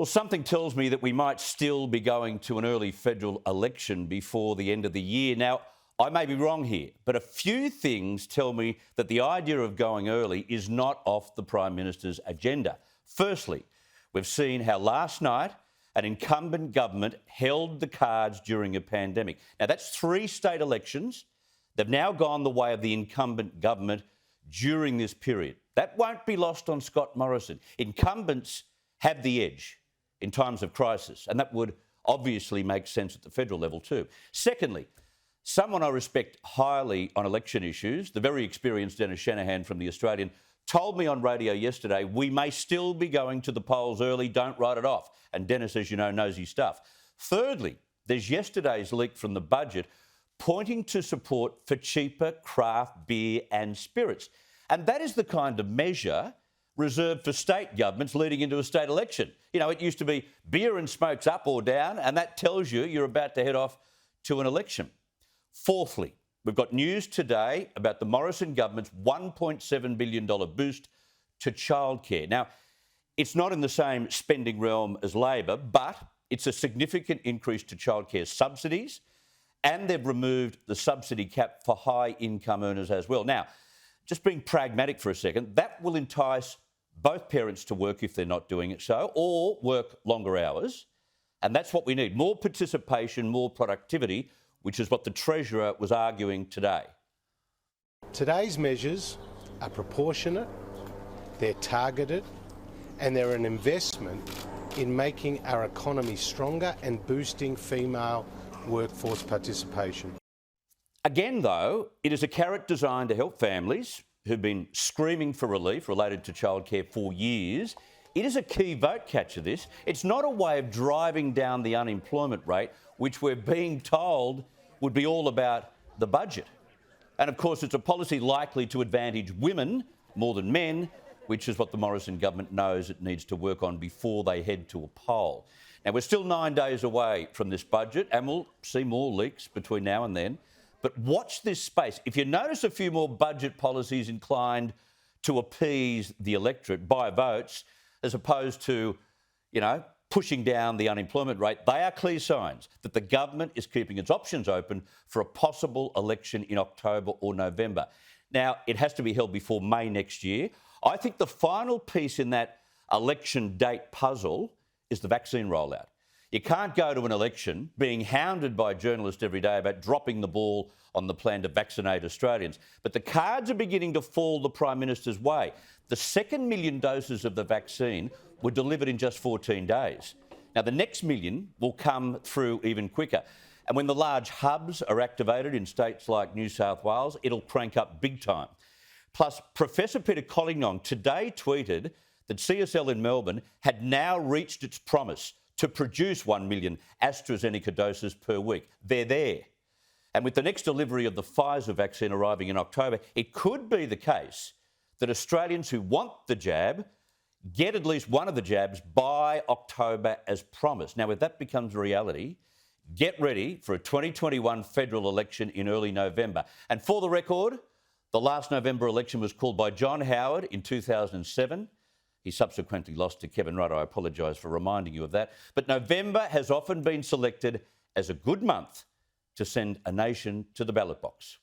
Well, something tells me that we might still be going to an early federal election before the end of the year. Now, I may be wrong here, but a few things tell me that the idea of going early is not off the Prime Minister's agenda. Firstly, we've seen how last night an incumbent government held the cards during a pandemic. Now, that's 3 state elections. They've now gone the way of the incumbent government during this period. That won't be lost on Scott Morrison. Incumbents have the edge in times of crisis, and that would obviously make sense at the federal level too. Secondly, someone I respect highly on election issues, the very experienced Dennis Shanahan from The Australian, told me on radio yesterday, we may still be going to the polls early, don't write it off. And Dennis, as you know, knows his stuff. Thirdly, there's yesterday's leak from the budget pointing to support for cheaper craft beer and spirits. And that is the kind of measure reserved for state governments leading into a state election. You know, it used to be beer and smokes up or down, and that tells you you're about to head off to an election. Fourthly, we've got news today about the Morrison government's $1.7 billion boost to childcare. Now, it's not in the same spending realm as Labor, but it's a significant increase to childcare subsidies, and they've removed the subsidy cap for high income earners as well. Now, just being pragmatic for a second, that will entice both parents to work if they're not doing it so, or work longer hours. And that's what we need, more participation, more productivity, which is what the Treasurer was arguing today. Today's measures are proportionate, they're targeted, and they're an investment in making our economy stronger and boosting female workforce participation. Again, though, it is a carrot designed to help families who've been screaming for relief related to childcare for years. It is a key vote catcher, this. It's not a way of driving down the unemployment rate, which we're being told would be all about the budget. And of course, it's a policy likely to advantage women more than men, which is what the Morrison government knows it needs to work on before they head to a poll. Now, we're still 9 days away from this budget, and we'll see more leaks between now and then. But watch this space. If you notice a few more budget policies inclined to appease the electorate by votes, as opposed to, pushing down the unemployment rate, they are clear signs that the government is keeping its options open for a possible election in October or November. Now, it has to be held before May next year. I think the final piece in that election date puzzle is the vaccine rollout. You can't go to an election being hounded by journalists every day about dropping the ball on the plan to vaccinate Australians. But the cards are beginning to fall the Prime Minister's way. The 2 million doses of the vaccine were delivered in just 14 days. Now, the next million will come through even quicker. And when the large hubs are activated in states like New South Wales, it'll crank up big time. Plus, Professor Peter Gutwein today tweeted that CSL in Melbourne had now reached its promise to produce 1 million AstraZeneca doses per week. They're there. And with the next delivery of the Pfizer vaccine arriving in October, it could be the case that Australians who want the jab get at least one of the jabs by October as promised. Now, if that becomes a reality, get ready for a 2021 federal election in early November. And for the record, the last November election was called by John Howard in 2007. He subsequently lost to Kevin Rudd. I apologise for reminding you of that. But November has often been selected as a good month to send a nation to the ballot box.